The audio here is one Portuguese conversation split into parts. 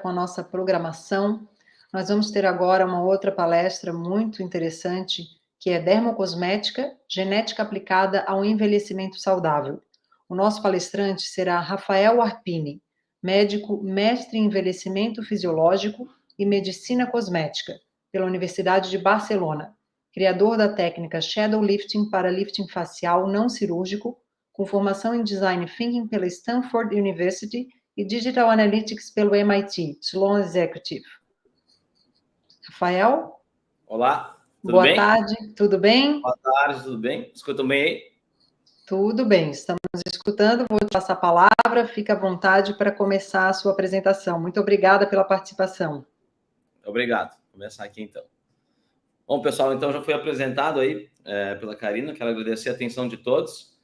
com a nossa programação. Nós vamos ter agora uma outra palestra muito interessante, que é Dermocosmética, Genética Aplicada ao Envelhecimento Saudável. O nosso palestrante será Rafael Arpini, médico mestre em Envelhecimento Fisiológico e Medicina Cosmética, pela Universidade de Barcelona, criador da técnica Shadow Lifting para lifting facial não cirúrgico, com formação em Design Thinking pela Stanford University e Digital Analytics pelo MIT, Sloan Executive. Rafael? Olá, tudo Boa bem? tarde, tudo bem? Boa tarde, tudo bem? Escutam bem aí? Tudo bem, estamos escutando. Vou te passar a palavra, fica à vontade para começar a sua apresentação. Muito obrigada pela participação. Obrigado. Vou começar aqui então. Bom, pessoal, então já foi apresentado aí pela Karina. Quero agradecer a atenção de todos.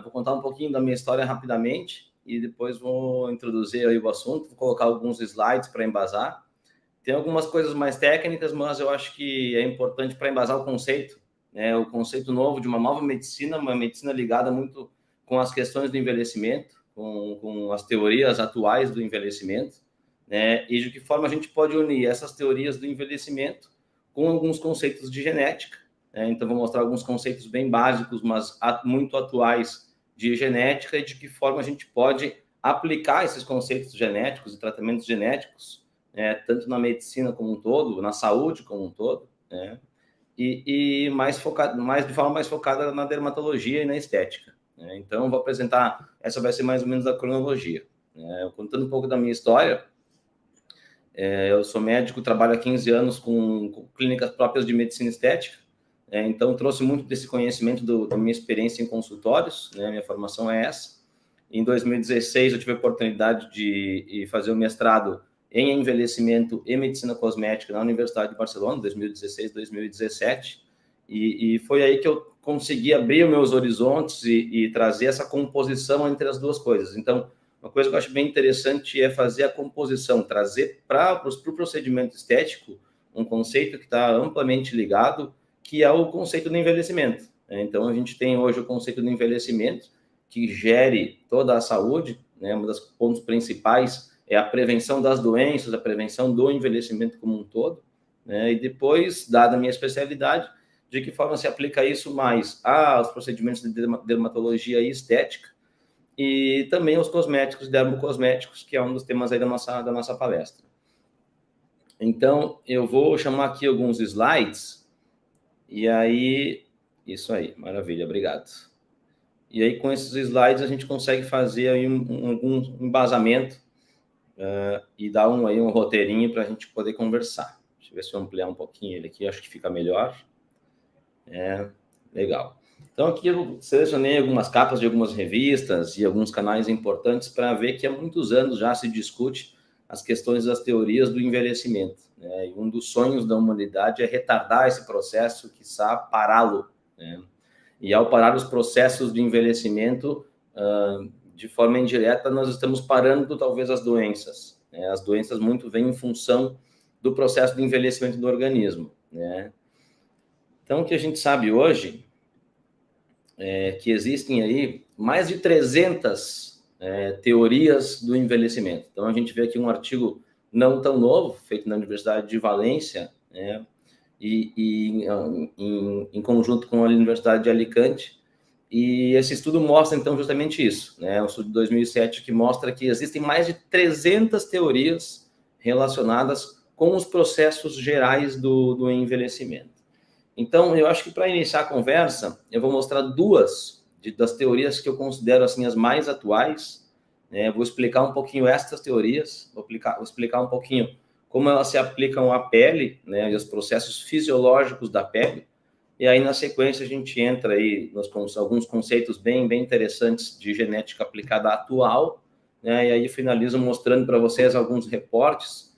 Vou contar um pouquinho da minha história rapidamente e depois vou introduzir aí o assunto, vou colocar alguns slides para embasar. Tem algumas coisas mais técnicas, mas eu acho que é importante para embasar o conceito, né? O conceito novo de uma nova medicina, uma medicina ligada muito com as questões do envelhecimento, com as teorias atuais do envelhecimento, né? E de que forma a gente pode unir essas teorias do envelhecimento com alguns conceitos de genética, né? Então, vou mostrar alguns conceitos bem básicos, mas muito atuais de genética e de que forma a gente pode aplicar esses conceitos genéticos e tratamentos genéticos, tanto na medicina como um todo, na saúde como um todo, né? E mais de forma mais focada na dermatologia e na estética, né? Então, vou apresentar, essa vai ser mais ou menos a cronologia, né? Contando um pouco da minha história. Eu sou médico, trabalho há 15 anos com clínicas próprias de medicina estética, então trouxe muito desse conhecimento da minha experiência em consultórios, né? Minha formação é essa. Em 2016, eu tive a oportunidade de fazer o mestrado em envelhecimento e medicina cosmética na Universidade de Barcelona, 2016, 2017, e foi aí que eu consegui abrir os meus horizontes e trazer essa composição entre as duas coisas. Então, uma coisa que eu acho bem interessante é fazer a composição, trazer para o procedimento estético um conceito que está amplamente ligado, que é o conceito do envelhecimento. Então, a gente tem hoje o conceito do envelhecimento, que gere toda a saúde, né? Um dos pontos principais é a prevenção das doenças, a prevenção do envelhecimento como um todo, né? E depois, dada a minha especialidade, de que forma se aplica isso mais aos procedimentos de dermatologia e estética, e também os cosméticos, dermocosméticos, que é um dos temas aí da nossa palestra. Então, eu vou chamar aqui alguns slides, e aí, isso aí, maravilha, obrigado. E aí, com esses slides, a gente consegue fazer aí um embasamento e dar um roteirinho para a gente poder conversar. Deixa eu ver se eu ampliar um pouquinho ele aqui, acho que fica melhor. Legal. Então, aqui eu selecionei algumas capas de algumas revistas e alguns canais importantes para ver que há muitos anos já se discute as questões das teorias do envelhecimento, né? E um dos sonhos da humanidade é retardar esse processo, quiçá pará-lo, né? E ao parar os processos de envelhecimento, de forma indireta, nós estamos parando talvez as doenças, né? As doenças muito vêm em função do processo de envelhecimento do organismo, né? Então, o que a gente sabe hoje é que existem aí mais de 300 teorias do envelhecimento. Então, a gente vê aqui um artigo não tão novo, feito na Universidade de Valência, né? E em conjunto com a Universidade de Alicante, e esse estudo mostra, então, justamente isso, né? Um estudo de 2007 que mostra que existem mais de 300 teorias relacionadas com os processos gerais do envelhecimento. Então, eu acho que para iniciar a conversa, eu vou mostrar duas das teorias que eu considero assim as mais atuais, né? Vou explicar um pouquinho essas teorias, vou explicar um pouquinho como elas se aplicam à pele, né, e os processos fisiológicos da pele. E aí, na sequência, a gente entra aí alguns conceitos bem interessantes de genética aplicada atual, né, e aí finalizo mostrando para vocês alguns reportes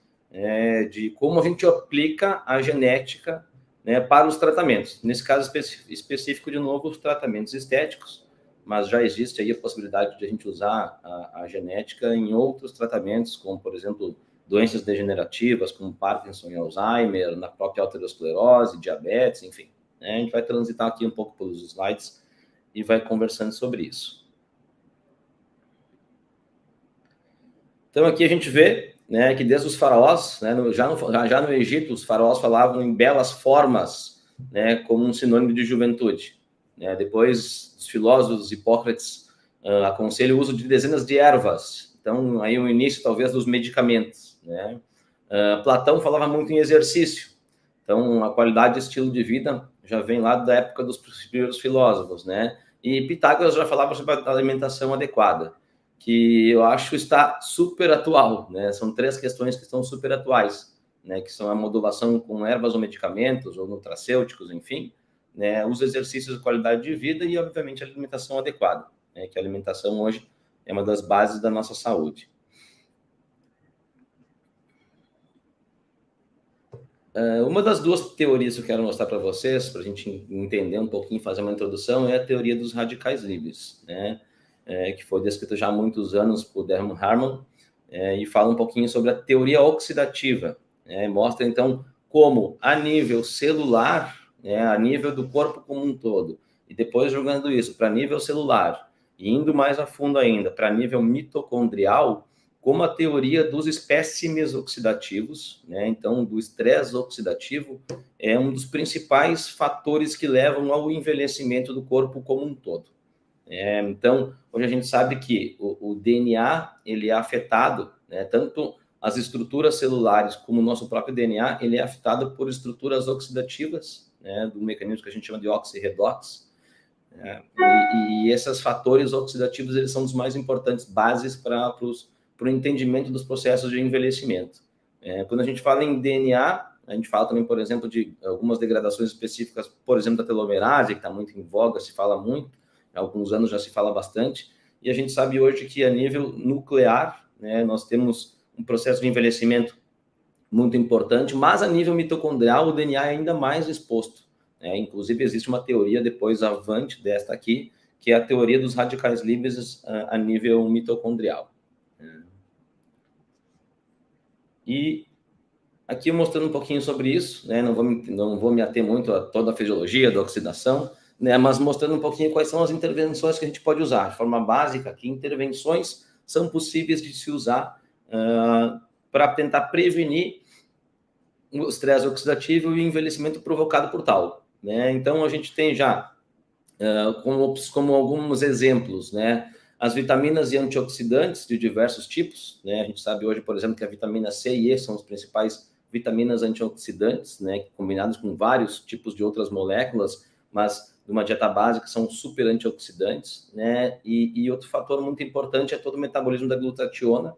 de como a gente aplica a genética, né, para os tratamentos. Nesse caso específico, de novo, os tratamentos estéticos, mas já existe aí a possibilidade de a gente usar a genética em outros tratamentos, como, por exemplo, doenças degenerativas, como Parkinson e Alzheimer, na própria arteriosclerose, diabetes, enfim. A gente vai transitar aqui um pouco pelos slides e vai conversando sobre isso. Então, aqui a gente vê, né, que desde os faraós, né, já no Egito, os faraós falavam em belas formas, né, como um sinônimo de juventude. Né? Depois, os filósofos, Hipócrates, aconselham o uso de dezenas de ervas. Então, aí o início, talvez, dos medicamentos. Né? Platão falava muito em exercício. Então, a qualidade de estilo de vida já vem lá da época dos primeiros filósofos, né? E Pitágoras já falava sobre a alimentação adequada, que eu acho está super atual, né? São 3 questões que estão super atuais, né? Que são a modulação com ervas ou medicamentos, ou nutracêuticos, enfim, né? Os exercícios de qualidade de vida e, obviamente, a alimentação adequada, né? Que a alimentação hoje é uma das bases da nossa saúde. Uma das 2 teorias que eu quero mostrar para vocês, para a gente entender um pouquinho, fazer uma introdução, é a teoria dos radicais livres, né? Que foi descrita já há muitos anos por Dermot Harman, e fala um pouquinho sobre a teoria oxidativa. Mostra, então, como a nível celular, a nível do corpo como um todo, e depois jogando isso para nível celular, e indo mais a fundo ainda, para nível mitocondrial, como a teoria dos espécimes oxidativos, né? Então, do estresse oxidativo é um dos principais fatores que levam ao envelhecimento do corpo como um todo. Então, hoje a gente sabe que o DNA ele é afetado, né? Tanto as estruturas celulares como o nosso próprio DNA, ele é afetado por estruturas oxidativas, né? Do mecanismo que a gente chama de oxirredox. E esses fatores oxidativos eles são os mais importantes, bases para o entendimento dos processos de envelhecimento. Quando a gente fala em DNA, a gente fala também, por exemplo, de algumas degradações específicas, por exemplo, da telomerase, que está muito em voga, se fala muito, há alguns anos já se fala bastante, e a gente sabe hoje que a nível nuclear, né, nós temos um processo de envelhecimento muito importante, mas a nível mitocondrial o DNA é ainda mais exposto. Inclusive existe uma teoria depois avante desta aqui, que é a teoria dos radicais livres a nível mitocondrial. E aqui mostrando um pouquinho sobre isso, né? Não vou me ater muito a toda a fisiologia da oxidação, né? Mas mostrando um pouquinho quais são as intervenções que a gente pode usar. De forma básica, que intervenções são possíveis de se usar para tentar prevenir o estresse oxidativo e o envelhecimento provocado por tal. Né? Então, a gente tem já, como alguns exemplos, né? As vitaminas e antioxidantes de diversos tipos, né? A gente sabe hoje, por exemplo, que a vitamina C e E são os principais vitaminas antioxidantes, né? Combinados com vários tipos de outras moléculas, mas de uma dieta básica são super antioxidantes, né? E outro fator muito importante é todo o metabolismo da glutationa,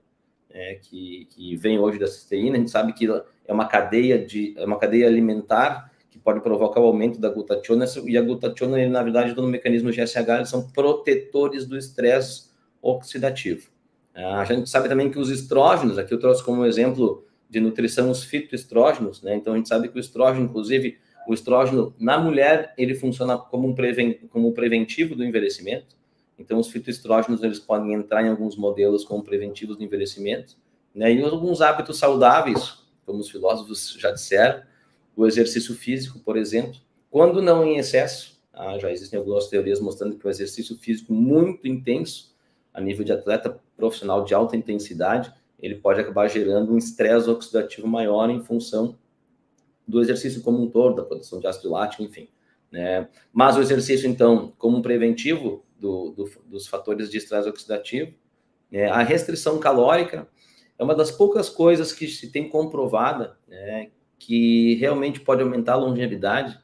que vem hoje da cisteína. A gente sabe que é uma cadeia alimentar que pode provocar o aumento da glutationa, e a glutationa, ele, na verdade, no mecanismo GSH, eles são protetores do estresse oxidativo. A gente sabe também que os estrógenos, aqui eu trouxe como exemplo de nutrição os fitoestrógenos, né? Então a gente sabe que o estrógeno, inclusive, o estrógeno na mulher, ele funciona como um preventivo do envelhecimento. Então os fitoestrógenos, eles podem entrar em alguns modelos como preventivos do envelhecimento, né? E alguns hábitos saudáveis, como os filósofos já disseram, o exercício físico, por exemplo, quando não em excesso, já existem algumas teorias mostrando que o exercício físico muito intenso, a nível de atleta profissional de alta intensidade, ele pode acabar gerando um estresse oxidativo maior em função do exercício como um todo, da produção de ácido lático, enfim. Né? Mas o exercício, então, como um preventivo dos fatores de estresse oxidativo, né? A restrição calórica é uma das poucas coisas que se tem comprovada, né, que realmente pode aumentar a longevidade.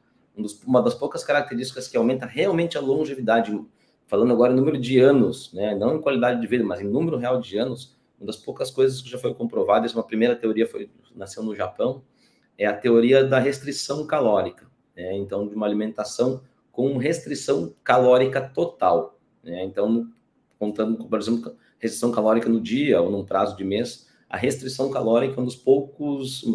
Uma das poucas características que aumenta realmente a longevidade, falando agora em número de anos, né, não em qualidade de vida, mas em número real de anos, uma das poucas coisas que já foi comprovada, essa é uma primeira teoria, nasceu no Japão, é a teoria da restrição calórica. Né? Então, de uma alimentação com restrição calórica total. Né? Então, contando, por exemplo, restrição calórica no dia ou num prazo de mês, a restrição calórica é uma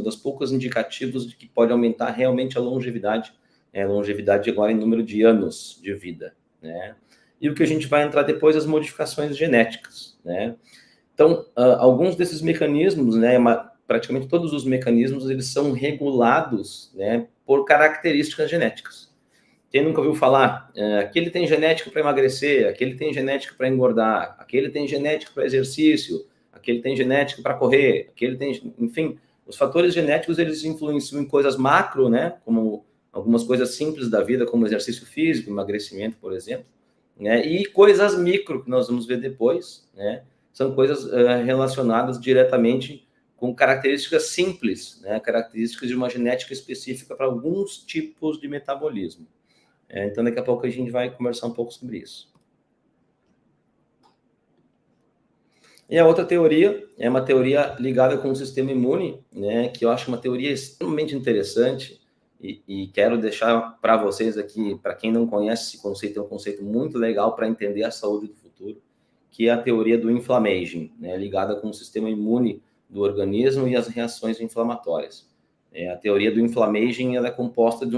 das poucas indicativos de que pode aumentar realmente a longevidade, longevidade agora em número de anos de vida, né? E o que a gente vai entrar depois, as modificações genéticas, né? Então, alguns desses mecanismos, né, praticamente todos os mecanismos, eles são regulados, né, por características genéticas. Quem nunca ouviu falar, aquele tem genética para emagrecer, aquele tem genética para engordar, aquele tem genética para exercício, aquele tem genética para correr, aquele tem... Enfim, os fatores genéticos, eles influenciam em coisas macro, né? Como algumas coisas simples da vida, como exercício físico, emagrecimento, por exemplo, né? E coisas micro, que nós vamos ver depois, né? São coisas relacionadas diretamente com características simples, né? Características de uma genética específica para alguns tipos de metabolismo. Então, daqui a pouco a gente vai conversar um pouco sobre isso. E a outra teoria é uma teoria ligada com o sistema imune, né? Que eu acho uma teoria extremamente interessante e quero deixar para vocês aqui, para quem não conhece esse conceito, é um conceito muito legal para entender a saúde do futuro, que é a teoria do inflammaging, né? Ligada com o sistema imune do organismo e as reações inflamatórias. A teoria do inflammaging, ela é composta de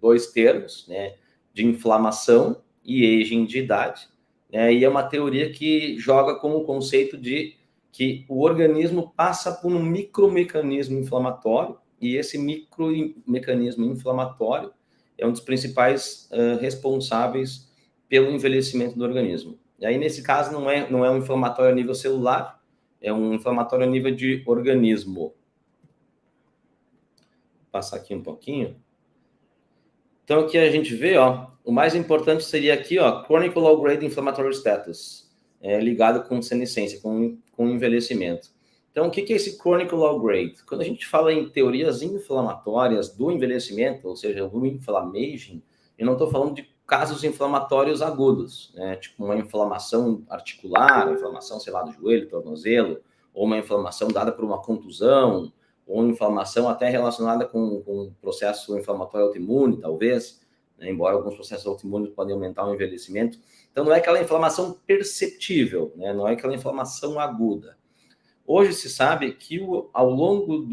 dois termos, né? De inflamação e aging, de idade. E é uma teoria que joga com o conceito de que o organismo passa por um micromecanismo inflamatório, e esse micromecanismo inflamatório é um dos principais responsáveis pelo envelhecimento do organismo. E aí, nesse caso, não é um inflamatório a nível celular, é um inflamatório a nível de organismo. Vou passar aqui um pouquinho. Então, aqui a gente vê, o mais importante seria aqui, chronic low-grade inflammatory status, ligado com senescência, com envelhecimento. Então, o que é esse chronic low-grade? Quando a gente fala em teorias inflamatórias do envelhecimento, ou seja, do inflammaging, eu não estou falando de casos inflamatórios agudos, né? Tipo uma inflamação articular, inflamação, sei lá, do joelho, tornozelo, ou uma inflamação dada por uma contusão, ou inflamação até relacionada com um processo inflamatório autoimune, talvez, né? Embora alguns processos autoimunes podem aumentar o envelhecimento. Então, não é aquela inflamação perceptível, né? Não é aquela inflamação aguda. Hoje se sabe que ao longo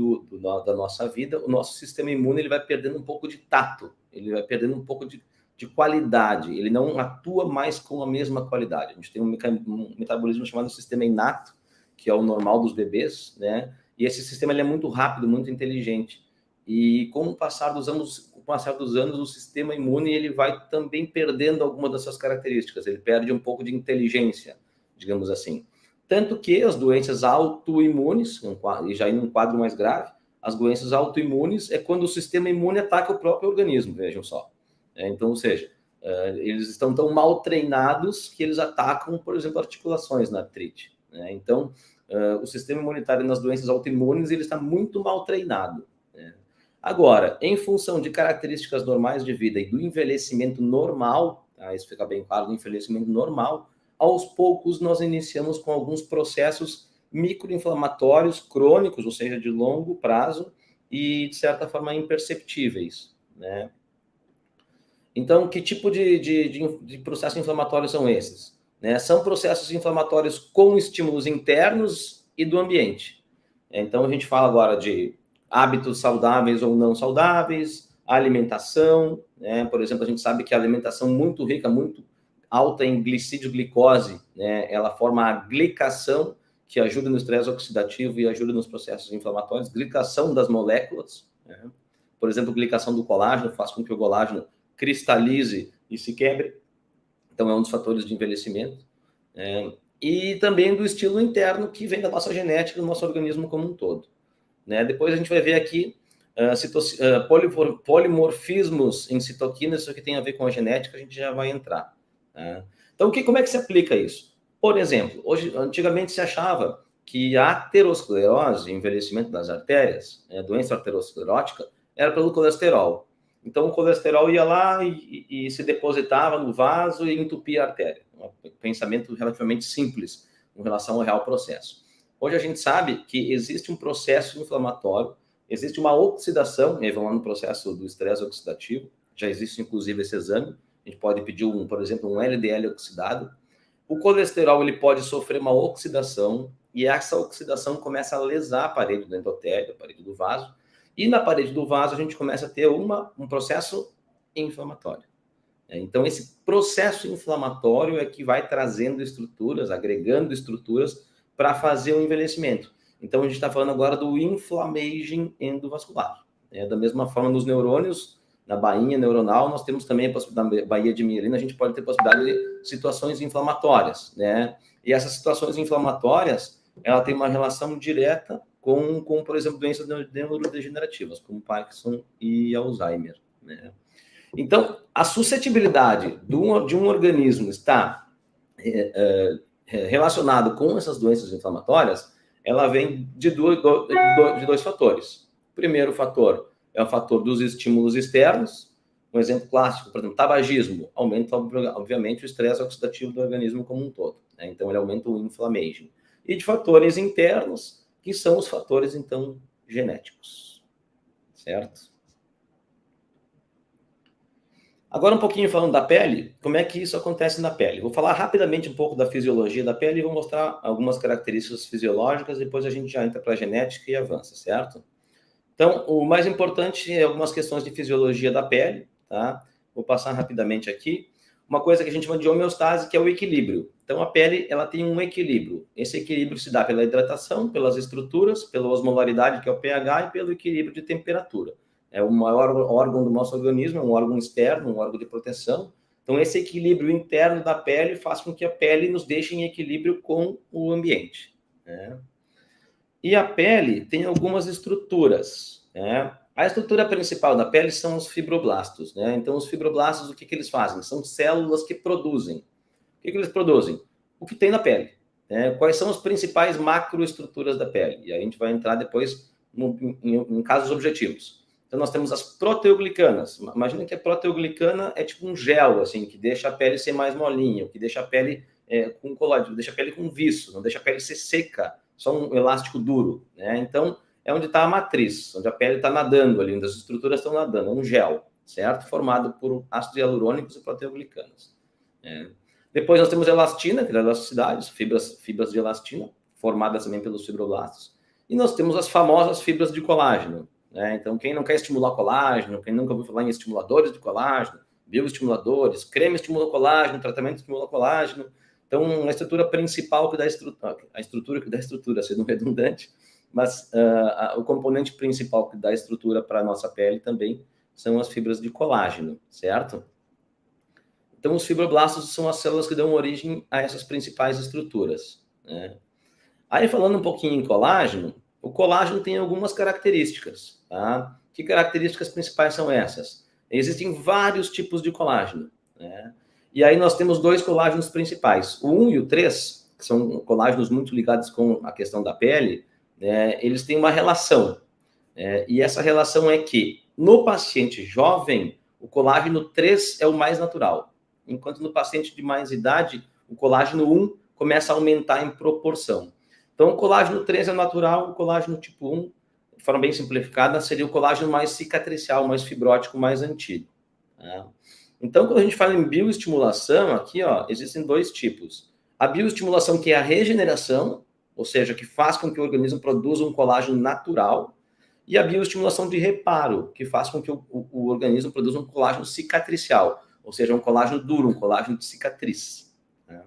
da nossa vida, o nosso sistema imune ele vai perdendo um pouco de tato, ele vai perdendo um pouco de qualidade, ele não atua mais com a mesma qualidade. A gente tem um metabolismo chamado sistema inato, que é o normal dos bebês, né? E esse sistema ele é muito rápido, muito inteligente. E com o passar dos anos, o sistema imune ele vai também perdendo algumas das suas características, ele perde um pouco de inteligência, digamos assim. Tanto que as doenças autoimunes, e já em um quadro mais grave, as doenças autoimunes é quando o sistema imune ataca o próprio organismo, vejam só. Então, ou seja, eles estão tão mal treinados que eles atacam, por exemplo, articulações na artrite. Então, o sistema imunitário nas doenças autoimunes ele está muito mal treinado. Agora, em função de características normais de vida e do envelhecimento normal, isso fica bem claro, do envelhecimento normal, aos poucos nós iniciamos com alguns processos microinflamatórios crônicos, ou seja, de longo prazo e, de certa forma, imperceptíveis, né? Então, que tipo de processos inflamatórios são esses? São processos inflamatórios com estímulos internos e do ambiente. Então, a gente fala agora de hábitos saudáveis ou não saudáveis, alimentação, né? Por exemplo, a gente sabe que a alimentação muito rica, muito alta em glicídio-glicose, né? Ela forma a glicação, que ajuda no estresse oxidativo e ajuda nos processos inflamatórios, glicação das moléculas, né? Por exemplo, glicação do colágeno faz com que o colágeno cristalize e se quebre, então é um dos fatores de envelhecimento, e também do estilo interno, que vem da nossa genética, do nosso organismo como um todo, né? Depois a gente vai ver aqui polimorfismos em citoquinas, isso que tem a ver com a genética, a gente já vai entrar, né? Então, como é que se aplica isso? Por exemplo, antigamente se achava que a aterosclerose, envelhecimento das artérias, doença arteriosclerótica, era pelo colesterol. Então, o colesterol ia lá e se depositava no vaso e entupia a artéria. Um pensamento relativamente simples com relação ao real processo. Hoje a gente sabe que existe um processo inflamatório, existe uma oxidação, vamos lá no processo do estresse oxidativo, já existe inclusive esse exame, a gente pode pedir, por exemplo, um LDL oxidado. O colesterol ele pode sofrer uma oxidação e essa oxidação começa a lesar a parede do endotélio, a parede do vaso, e na parede do vaso a gente começa a ter um processo inflamatório. Então, esse processo inflamatório é que vai trazendo estruturas, agregando estruturas para fazer o envelhecimento. Então, a gente está falando agora do inflammaging endovascular. Da mesma forma, nos neurônios, na bainha neuronal, nós temos também a possibilidade, na baía de mielina, a gente pode ter possibilidade de situações inflamatórias, né? E essas situações inflamatórias, ela tem uma relação direta com por exemplo, doenças neurodegenerativas, como Parkinson e Alzheimer, né? Então, a suscetibilidade de um organismo estar relacionado com essas doenças inflamatórias, ela vem de dois fatores. O primeiro fator é o fator dos estímulos externos. Um exemplo clássico, por exemplo, tabagismo, aumenta, obviamente, o estresse oxidativo do organismo como um todo, né? Então, ele aumenta o inflammation. E de fatores internos, que são os fatores, então, genéticos, certo? Agora, um pouquinho falando da pele, como é que isso acontece na pele? Vou falar rapidamente um pouco da fisiologia da pele e vou mostrar algumas características fisiológicas, depois a gente já entra para a genética e avança, certo? Então, o mais importante é algumas questões de fisiologia da pele, tá? Vou passar rapidamente aqui. Uma coisa que a gente chama de homeostase, que é o equilíbrio. Então, a pele, ela tem um equilíbrio. Esse equilíbrio se dá pela hidratação, pelas estruturas, pela osmolaridade, que é o pH, e pelo equilíbrio de temperatura. É o maior órgão do nosso organismo, é um órgão externo, um órgão de proteção. Então, esse equilíbrio interno da pele faz com que a pele nos deixe em equilíbrio com o ambiente, né? E a pele tem algumas estruturas, né? A estrutura principal da pele são os fibroblastos, né? Então, os fibroblastos, o que eles fazem? São células que produzem. O que eles produzem? O que tem na pele, né? Quais são as principais macroestruturas da pele? E aí a gente vai entrar depois em casos objetivos. Então, nós temos as proteoglicanas. Imagina que a proteoglicana é tipo um gel, assim, que deixa a pele ser mais molinha, que deixa a pele com colágeno, deixa a pele com viço, não deixa a pele ser seca, só um elástico duro, né? Então, é onde está a matriz, onde a pele está nadando ali, onde as estruturas estão nadando, é um gel, certo? Formado por ácidos hialurônicos e proteoglicanas. Depois nós temos a elastina, que é a elasticidade, fibras de elastina, formadas também pelos fibroblastos. E nós temos as famosas fibras de colágeno, né? Então, quem não quer estimular colágeno, quem nunca ouviu falar em estimuladores de colágeno, bioestimuladores, creme estimula colágeno, tratamento estimula colágeno. Então, a estrutura principal que dá estrutura, sendo redundante, mas o componente principal que dá estrutura para a nossa pele também são as fibras de colágeno, certo? Então, os fibroblastos são as células que dão origem a essas principais estruturas, né? Aí, falando um pouquinho em colágeno, o colágeno tem algumas características, tá? Que características principais são essas? Existem vários tipos de colágeno, né? E aí nós temos dois colágenos principais, o 1 e o 3, que são colágenos muito ligados com a questão da pele, né? Eles têm uma relação, e essa relação é que no paciente jovem, o colágeno 3 é o mais natural, enquanto no paciente de mais idade, o colágeno 1 começa a aumentar em proporção. Então, o colágeno 3 é natural, o colágeno tipo 1, de forma bem simplificada, seria o colágeno mais cicatricial, mais fibrótico, mais antigo, né? Então, quando a gente fala em bioestimulação, aqui, ó, existem dois tipos. A bioestimulação, que é a regeneração, ou seja, que faz com que o organismo produza um colágeno natural, e a bioestimulação de reparo, que faz com que o organismo produza um colágeno cicatricial, ou seja, um colágeno duro, um colágeno de cicatriz, né?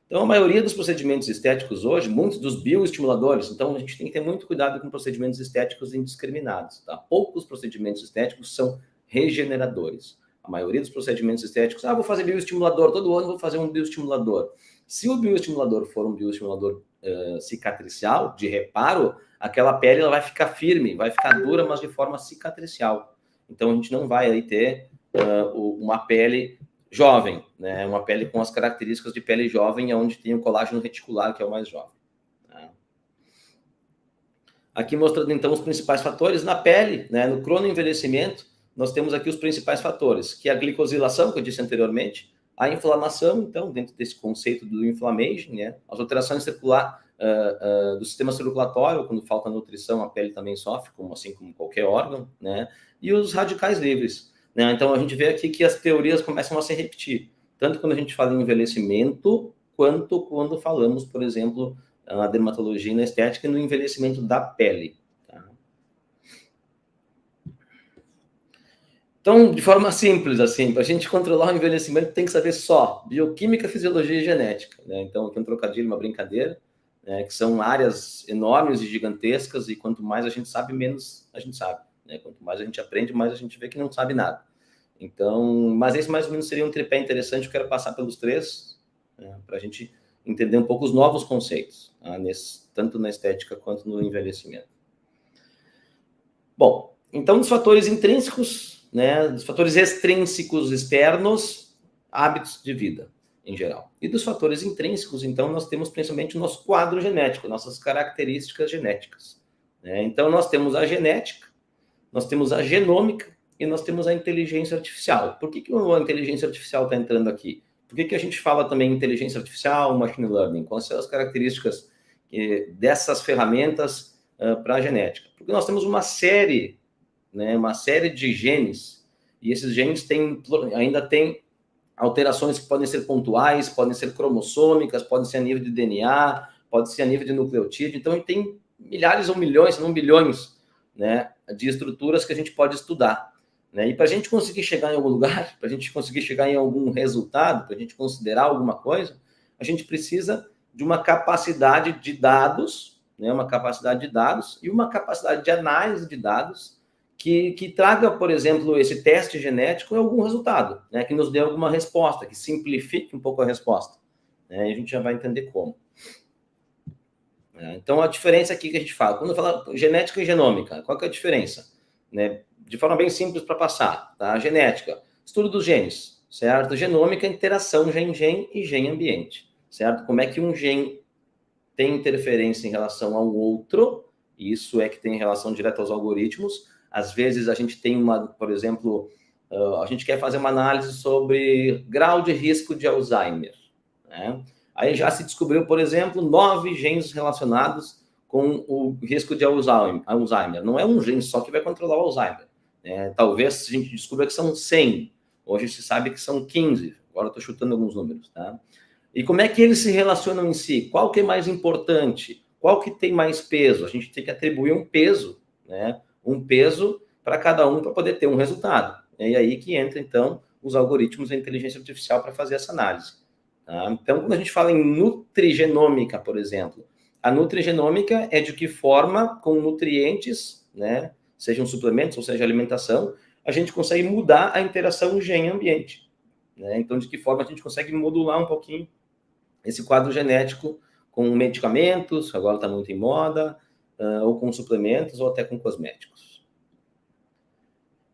Então, a maioria dos procedimentos estéticos hoje, muitos dos bioestimuladores, então a gente tem que ter muito cuidado com procedimentos estéticos indiscriminados, tá? Poucos procedimentos estéticos são regeneradores. A maioria dos procedimentos estéticos, vou fazer bioestimulador, todo ano vou fazer um bioestimulador. Se o bioestimulador for um bioestimulador cicatricial, de reparo, aquela pele ela vai ficar firme, vai ficar dura, mas de forma cicatricial. Então, a gente não vai aí ter uma pele jovem, né? Uma pele com as características de pele jovem, onde tem o colágeno reticular, que é o mais jovem, tá? Aqui mostrando, então, os principais fatores na pele, né? No cronoenvelhecimento, nós temos aqui os principais fatores, que é a glicosilação, que eu disse anteriormente, a inflamação, então, dentro desse conceito do inflammation, né? As alterações do sistema circulatório, quando falta nutrição, a pele também sofre, assim como qualquer órgão, né? E os radicais livres, né? Então, a gente vê aqui que as teorias começam a se repetir, tanto quando a gente fala em envelhecimento, quanto quando falamos, por exemplo, na dermatologia e na estética, e no envelhecimento da pele, tá? Então, de forma simples, assim, para a gente controlar o envelhecimento, tem que saber só bioquímica, fisiologia e genética, né? Então, aqui um trocadilho, uma brincadeira, né? Que são áreas enormes e gigantescas, e quanto mais a gente sabe, menos a gente sabe, né? Quanto mais a gente aprende, mais a gente vê que não sabe nada. Então, mas esse mais ou menos seria um tripé interessante. Eu quero passar pelos três, né, para a gente entender um pouco os novos conceitos, tá? Tanto na estética quanto no envelhecimento. Bom, então dos fatores intrínsecos, né, dos fatores extrínsecos externos, hábitos de vida em geral. E dos fatores intrínsecos, então, nós temos principalmente o nosso quadro genético, nossas características genéticas, né? Então, nós temos a genética, nós temos a genômica e nós temos a inteligência artificial. Por que a inteligência artificial está entrando aqui? Por que a gente fala também inteligência artificial, machine learning? Quais são as características dessas ferramentas para a genética? Porque nós temos uma série de genes, e esses genes ainda têm alterações que podem ser pontuais, podem ser cromossômicas, podem ser a nível de DNA, pode ser a nível de nucleotídeo. Então, tem milhares ou milhões, se não bilhões, né, de estruturas que a gente pode estudar, né? E para a gente conseguir chegar em algum lugar, para a gente conseguir chegar em algum resultado, para a gente considerar alguma coisa, a gente precisa de uma capacidade de dados, né, uma capacidade de dados e uma capacidade de análise de dados que traga, por exemplo, esse teste genético em algum resultado, né, que nos dê alguma resposta, que simplifique um pouco a resposta, né, e a gente já vai entender como. Então, a diferença aqui que a gente fala, quando fala genética e genômica, qual que é a diferença? Né? De forma bem simples para passar, tá? Genética, estudo dos genes, certo? Genômica, interação gen-gen e gen-ambiente, certo? Como é que um gene tem interferência em relação ao outro, isso é que tem relação direta aos algoritmos. Às vezes a gente tem por exemplo, a gente quer fazer uma análise sobre grau de risco de Alzheimer, né? Aí já se descobriu, por exemplo, 9 genes relacionados com o risco de Alzheimer. Não é um gene só que vai controlar o Alzheimer, né? Talvez a gente descubra que são 100. Hoje se sabe que são 15. Agora eu estou chutando alguns números, tá? E como é que eles se relacionam em si? Qual que é mais importante? Qual que tem mais peso? A gente tem que atribuir um peso, né? Um peso para cada um para poder ter um resultado. E aí que entra, então, os algoritmos da inteligência artificial para fazer essa análise. Tá? Então, quando a gente fala em nutrigenômica, por exemplo, a nutrigenômica é de que forma, com nutrientes, né, sejam suplementos ou seja alimentação, a gente consegue mudar a interação gene-ambiente, né? Então, de que forma a gente consegue modular um pouquinho esse quadro genético com medicamentos, agora está muito em moda, ou com suplementos, ou até com cosméticos.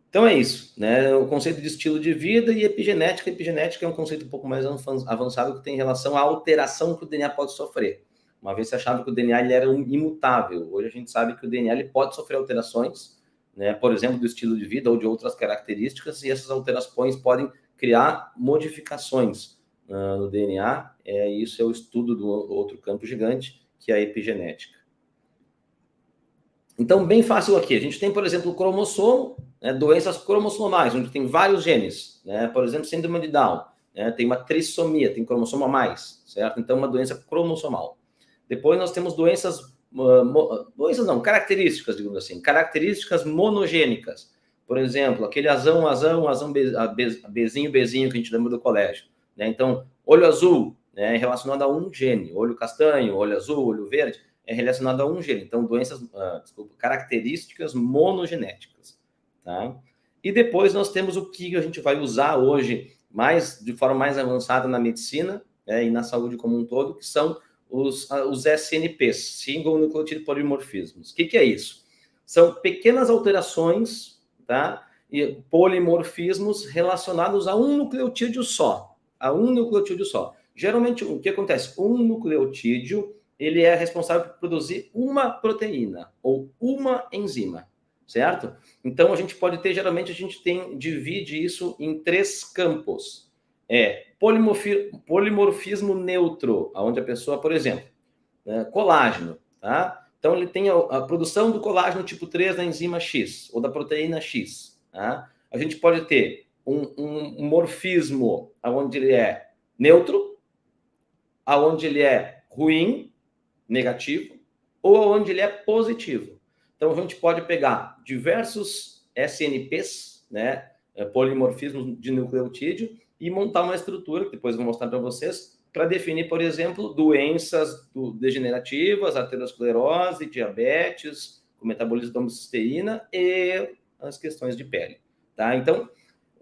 Então é isso, né? O conceito de estilo de vida e epigenética. Epigenética é um conceito um pouco mais avançado que tem relação à alteração que o DNA pode sofrer. Uma vez se achava que o DNA ele era imutável. Hoje a gente sabe que o DNA ele pode sofrer alterações, né? Por exemplo, do estilo de vida ou de outras características, e essas alterações podem criar modificações no DNA. Isso é o estudo do outro campo gigante, que é a epigenética. Então, bem fácil aqui. A gente tem, por exemplo, o cromossomo, né, doenças cromossomais, onde tem vários genes, né? Por exemplo, síndrome de Down, né? Tem uma trissomia, tem cromossomo a mais, certo? Então, uma doença cromossomal. Depois nós temos características, digamos assim, características monogênicas. Por exemplo, aquele azão, bezinho que a gente lembra do colégio, né? Então, olho azul, né, relacionado a um gene, olho castanho, olho azul, olho verde, é relacionado a um gene. Então, características monogenéticas, tá? E depois nós temos o que a gente vai usar hoje de forma mais avançada na medicina, né, e na saúde como um todo, que são os SNPs, Single Nucleotide Polimorfismos. O que é isso? São pequenas alterações, tá? E polimorfismos relacionados a um nucleotídeo só. Geralmente, o que acontece? Um nucleotídeo ele é responsável por produzir uma proteína ou uma enzima, certo? Então, geralmente, divide isso em 3 campos. Polimorfismo neutro, onde a pessoa, por exemplo, colágeno, tá? Então, ele tem a produção do colágeno tipo 3 da enzima X, ou da proteína X, tá? A gente pode ter um morfismo onde ele é neutro, onde ele é ruim, negativo, ou onde ele é positivo. Então, a gente pode pegar diversos SNPs, né, polimorfismos de nucleotídeo, e montar uma estrutura, que depois eu vou mostrar para vocês, para definir, por exemplo, doenças degenerativas, aterosclerose, diabetes, o metabolismo da homocisteína e as questões de pele. Tá? Então,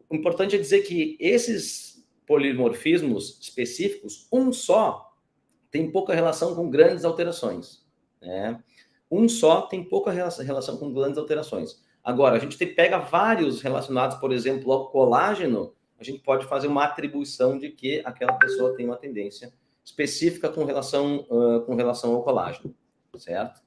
o importante é dizer que esses polimorfismos específicos, um só, tem pouca relação com grandes alterações, né? Um só tem pouca relação com grandes alterações. Agora, a gente pega vários relacionados, por exemplo, ao colágeno, a gente pode fazer uma atribuição de que aquela pessoa tem uma tendência específica com relação ao colágeno, certo?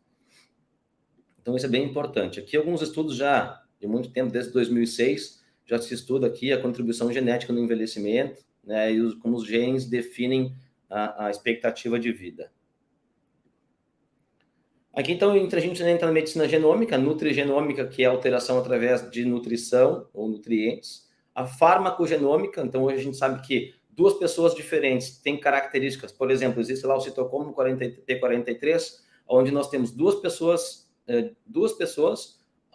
Então, isso é bem importante. Aqui, alguns estudos já de muito tempo, desde 2006, já se estuda aqui a contribuição genética no envelhecimento, né, e como os genes definem a expectativa de vida. Aqui, então, a gente entra na medicina genômica, nutrigenômica, que é a alteração através de nutrição ou nutrientes. A farmacogenômica, então, hoje a gente sabe que duas pessoas diferentes têm características, por exemplo, existe lá o citocromo P43, onde nós temos duas pessoas,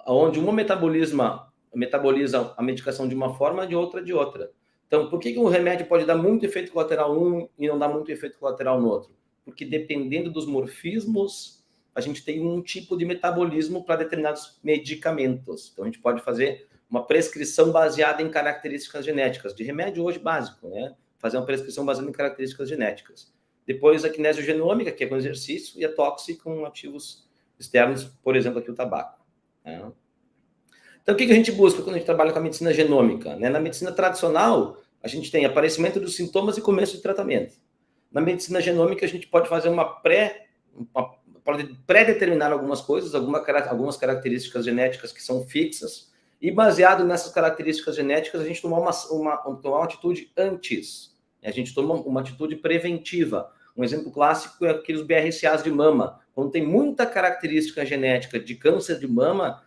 onde uma metaboliza a medicação de uma forma, de outra de outra. Então, por que um remédio pode dar muito efeito colateral num e não dar muito efeito colateral no outro? Porque dependendo dos morfismos, a gente tem um tipo de metabolismo para determinados medicamentos. Então, a gente pode fazer uma prescrição baseada em características genéticas, de remédio hoje básico, né? Fazer uma prescrição baseada em características genéticas. Depois, a kinesiogenômica, que é com exercício, e a tóxica com ativos externos, por exemplo, aqui o tabaco, né? Então, o que a gente busca quando a gente trabalha com a medicina genômica, né? Na medicina tradicional, a gente tem aparecimento dos sintomas e começo de tratamento. Na medicina genômica, a gente pode fazer pode pré-determinar algumas coisas, algumas características genéticas que são fixas, e baseado nessas características genéticas, a gente tomar uma atitude antes. A gente toma uma atitude preventiva. Um exemplo clássico é aqueles BRCAs de mama. Quando tem muita característica genética de câncer de mama,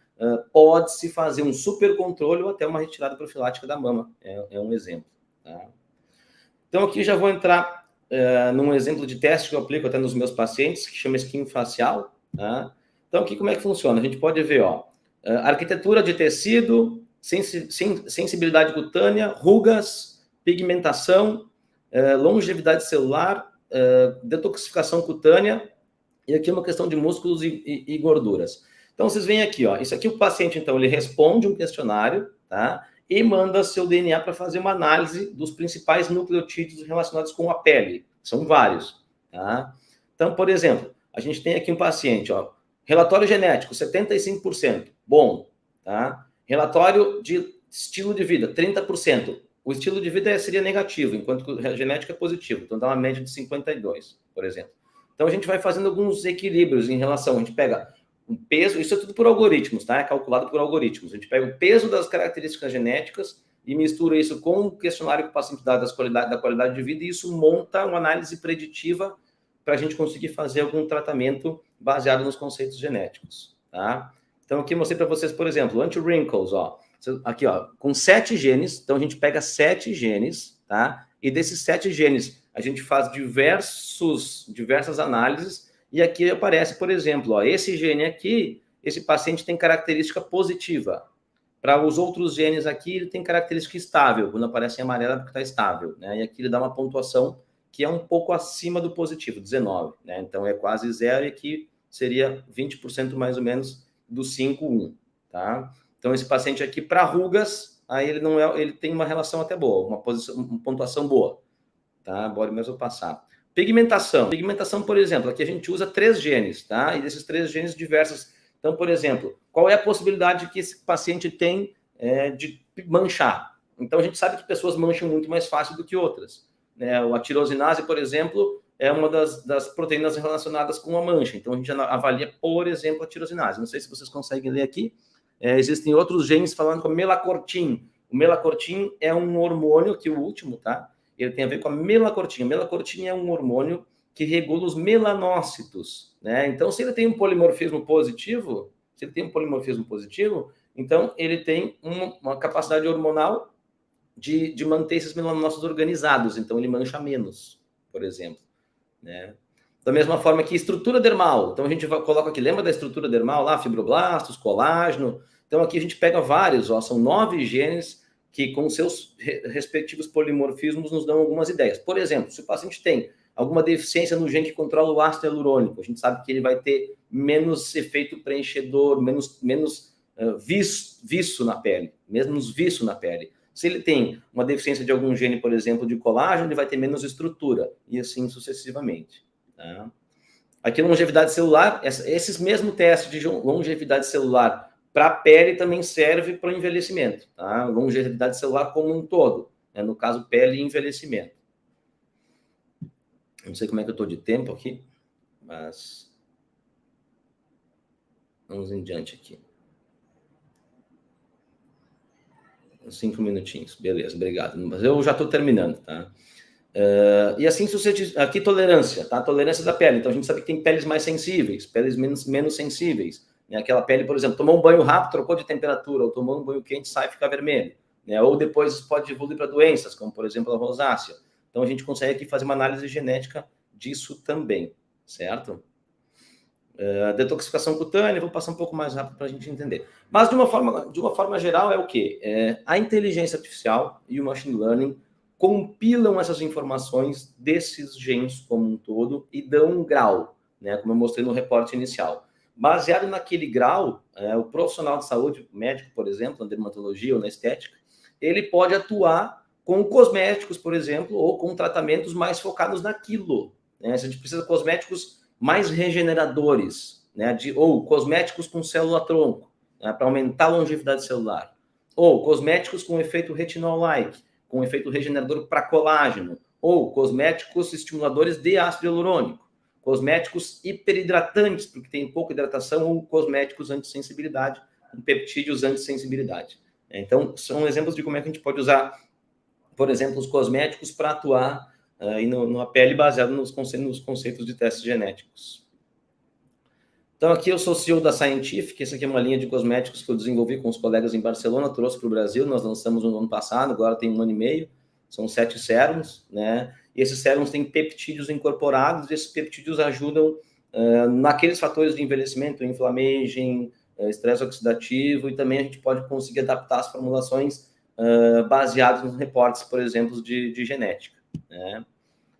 pode-se fazer um supercontrole ou até uma retirada profilática da mama. É um exemplo. Tá? Então, aqui já vou entrar num exemplo de teste que eu aplico até nos meus pacientes, que chama skin facial. Tá? Então, aqui como é que funciona? A gente pode ver, arquitetura de tecido, sensibilidade cutânea, rugas, pigmentação, longevidade celular, detoxificação cutânea, e aqui uma questão de músculos e gorduras. Então, vocês veem aqui, isso aqui o paciente, então, ele responde um questionário, tá? E manda seu DNA para fazer uma análise dos principais nucleotídeos relacionados com a pele. São vários, tá? Então, por exemplo, a gente tem aqui um paciente, relatório genético, 75%, bom, tá? Relatório de estilo de vida, 30%. O estilo de vida seria negativo, enquanto que a genética é positivo. Então, dá uma média de 52%, por exemplo. Então, a gente vai fazendo alguns equilíbrios em relação, a gente pega o peso, isso é tudo por algoritmos, tá? É calculado por algoritmos. A gente pega o peso das características genéticas e mistura isso com o questionário que o paciente dá da qualidade de vida, e isso monta uma análise preditiva para a gente conseguir fazer algum tratamento baseado nos conceitos genéticos, tá? Então, aqui eu mostrei para vocês, por exemplo, anti-wrinkles, aqui, com 7 genes. Então, a gente pega 7 genes, tá? E desses 7 genes, a gente faz diversas análises. E aqui aparece, por exemplo, esse gene aqui, esse paciente tem característica positiva. Para os outros genes aqui, ele tem característica estável. Quando aparece em amarelo, é porque está estável, né? E aqui ele dá uma pontuação que é um pouco acima do positivo, 19, né? Então, é quase zero, e aqui seria 20% mais ou menos do 5,1, tá? Então, esse paciente aqui, para rugas, aí ele tem uma relação até boa, uma pontuação boa, tá? Bora mesmo passar. Pigmentação, por exemplo, aqui a gente usa 3 genes, tá? E desses 3 genes diversas. Então, por exemplo, qual é a possibilidade que esse paciente tem de manchar? Então, a gente sabe que pessoas mancham muito mais fácil do que outras, né? A tirosinase, por exemplo, é uma das proteínas relacionadas com a mancha. Então, a gente avalia, por exemplo, a tirosinase. Não sei se vocês conseguem ler aqui. Existem outros genes falando com melacortin. O melacortin é um hormônio, que o último, tá? Ele tem a ver com a melacortina. A melacortina é um hormônio que regula os melanócitos, né? Então, se ele tem um polimorfismo positivo, então ele tem uma capacidade hormonal de manter esses melanócitos organizados. Então, ele mancha menos, por exemplo, né? Da mesma forma que estrutura dermal. Então, a gente coloca aqui, lembra da estrutura dermal lá? Fibroblastos, colágeno. Então, aqui a gente pega vários, são 9 genes que, com seus respectivos polimorfismos, nos dão algumas ideias. Por exemplo, se o paciente tem alguma deficiência no gene que controla o ácido hialurônico, a gente sabe que ele vai ter menos efeito preenchedor, menos viço na pele, menos viço na pele. Se ele tem uma deficiência de algum gene, por exemplo, de colágeno, ele vai ter menos estrutura, e assim sucessivamente. Tá? Aqui, longevidade celular, esses mesmos testes de longevidade celular para a pele também serve para o envelhecimento. Tá? Longevidade celular como um todo, né? No caso, pele e envelhecimento. Não sei como é que eu estou de tempo aqui, mas vamos em diante aqui. 5 minutinhos, beleza, obrigado. Mas eu já estou terminando, tá? E assim, aqui tolerância, tá? Tolerância da pele. Então a gente sabe que tem peles mais sensíveis, peles menos sensíveis. Né? Aquela pele, por exemplo, tomou um banho rápido, trocou de temperatura, ou tomou um banho quente, sai e fica vermelho. Né? Ou depois pode evoluir para doenças, como por exemplo a rosácea. Então a gente consegue aqui fazer uma análise genética disso também, certo? Detoxificação cutânea, vou passar um pouco mais rápido para a gente entender. Mas de uma forma geral é o quê? A inteligência artificial e o machine learning compilam essas informações desses genes como um todo e dão um grau, né, como eu mostrei no reporte inicial. Baseado naquele grau, o profissional de saúde, o médico, por exemplo, na dermatologia ou na estética, ele pode atuar com cosméticos, por exemplo, ou com tratamentos mais focados naquilo. Né? Se a gente precisa de cosméticos mais regeneradores, né, ou cosméticos com célula-tronco, né, para aumentar a longevidade celular, ou cosméticos com efeito retinol-like, com efeito regenerador para colágeno, ou cosméticos estimuladores de ácido hialurônico, cosméticos hiperidratantes, porque tem pouca hidratação, ou cosméticos antissensibilidade, com peptídeos antissensibilidade. Então, são exemplos de como é que a gente pode usar, por exemplo, os cosméticos para atuar na pele baseado nos conceitos de testes genéticos. Então, aqui eu sou CEO da Scientific, essa aqui é uma linha de cosméticos que eu desenvolvi com os colegas em Barcelona, trouxe para o Brasil, nós lançamos no ano passado, agora tem 1 ano e meio, são 7 sérums, né? E esses sérums têm peptídeos incorporados, e esses peptídeos ajudam naqueles fatores de envelhecimento, inflammation, estresse oxidativo, e também a gente pode conseguir adaptar as formulações baseadas nos reportes, por exemplo, de genética, né?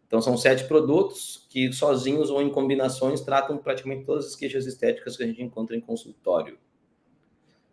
Então, são 7 produtos que, sozinhos ou em combinações, tratam praticamente todas as queixas estéticas que a gente encontra em consultório.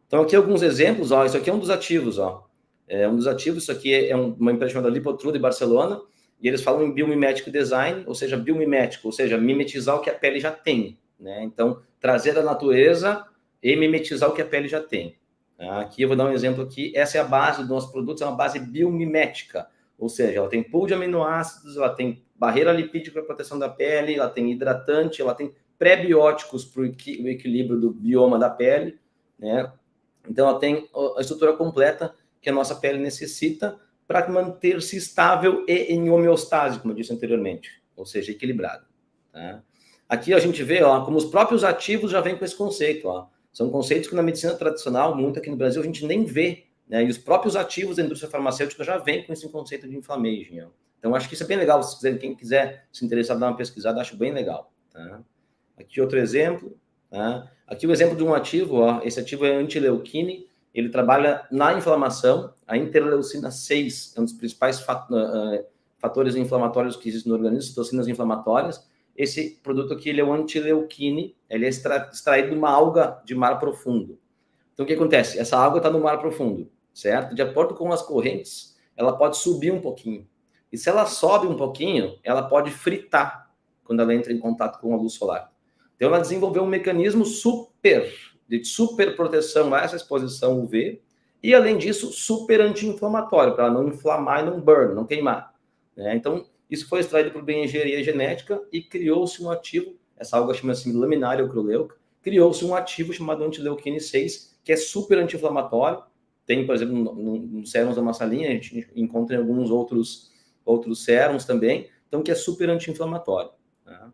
Então, aqui alguns exemplos. Ó, isso aqui é um dos ativos. Ó. Um dos ativos, isso aqui é uma empresa chamada Lipotrude de Barcelona, e eles falam em biomimético design, ou seja, biomimético, ou seja, mimetizar o que a pele já tem. Né? Então, trazer da natureza e mimetizar o que a pele já tem. Aqui eu vou dar um exemplo aqui. Essa é a base do nosso produto, é uma base biomimética. Ou seja, ela tem pool de aminoácidos, ela tem barreira lipídica para proteção da pele, ela tem hidratante, ela tem pré-bióticos para o equilíbrio do bioma da pele, né? Então, ela tem a estrutura completa que a nossa pele necessita para manter-se estável e em homeostase, como eu disse anteriormente, ou seja, equilibrado. Tá? Aqui a gente vê ó, como os próprios ativos já vêm com esse conceito. Ó. São conceitos que na medicina tradicional, muito aqui no Brasil, a gente nem vê. Né? E os próprios ativos da indústria farmacêutica já vêm com esse conceito de inflammation. Ó. Então, acho que isso é bem legal. Quem quiser se interessar, dar uma pesquisada, acho bem legal. Tá? Aqui outro exemplo. Tá? Aqui o exemplo de um ativo. Ó. Esse ativo é antileuquine. Ele trabalha na inflamação. A interleucina 6 é um dos principais fatores inflamatórios que existem no organismo, citocinas inflamatórias. Esse produto aqui ele é o antileuquine. Ele é extraído de uma alga de mar profundo. Então, o que acontece? Essa alga está no mar profundo, certo? De acordo com as correntes, ela pode subir um pouquinho. E se ela sobe um pouquinho, ela pode fritar quando ela entra em contato com a luz solar. Então, ela desenvolveu um mecanismo de super proteção a essa exposição UV e, além disso, super anti-inflamatório, para ela não inflamar e não burn, não queimar. Né? Então, isso foi extraído por bioengenharia genética e criou-se um ativo, essa alga chama-se laminária ocroleuca, criou-se um ativo chamado antileuquine 6, que é super anti-inflamatório. Tem, por exemplo, nos sérums da nossa linha, a gente encontra em alguns outros sérums também, então que é super anti-inflamatório. Tá?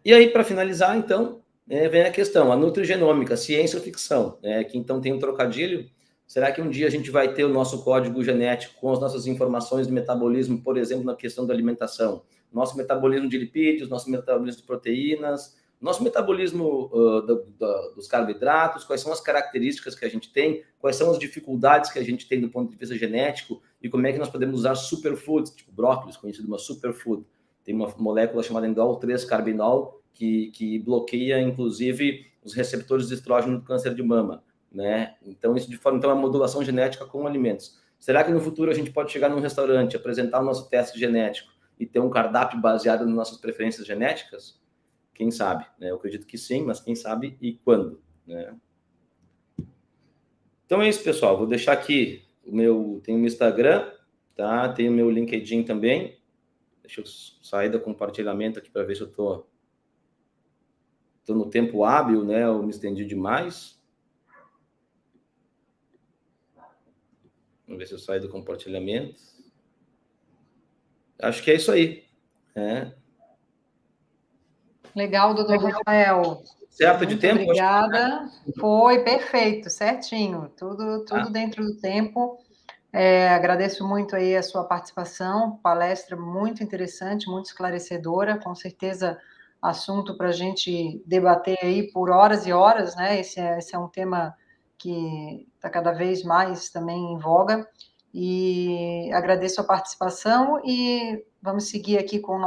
E aí, para finalizar, então, vem a questão, a nutrigenômica, ciência ou ficção, que então tem um trocadilho. Será que um dia a gente vai ter o nosso código genético com as nossas informações de metabolismo, por exemplo, na questão da alimentação? Nosso metabolismo de lipídios, nosso metabolismo de proteínas, nosso metabolismo dos carboidratos, quais são as características que a gente tem, quais são as dificuldades que a gente tem do ponto de vista genético e como é que nós podemos usar superfoods, tipo brócolis, conhecido como superfood. Tem uma molécula chamada indol 3-carbinol que bloqueia, inclusive, os receptores de estrógeno do câncer de mama. Né? Então, isso é uma modulação genética com alimentos. Será que no futuro a gente pode chegar num restaurante, apresentar o nosso teste genético e ter um cardápio baseado nas nossas preferências genéticas? Quem sabe, né? Eu acredito que sim, mas quem sabe e quando, né? Então é isso, pessoal. Vou deixar aqui tem o meu Instagram, tá? Tem o meu LinkedIn também. Deixa eu sair do compartilhamento aqui para ver se eu tô no tempo hábil, né? Eu me estendi demais. Vamos ver se eu saio do compartilhamento. Acho que é isso aí. Legal, doutor Rafael. Certo de Muito tempo? obrigada. Foi perfeito, certinho. Tudo dentro do tempo. Agradeço muito aí a sua participação, palestra muito interessante, muito esclarecedora, com certeza assunto para a gente debater aí por horas e horas, né? Esse é um tema que está cada vez mais também em voga, e agradeço a participação e vamos seguir aqui com o nosso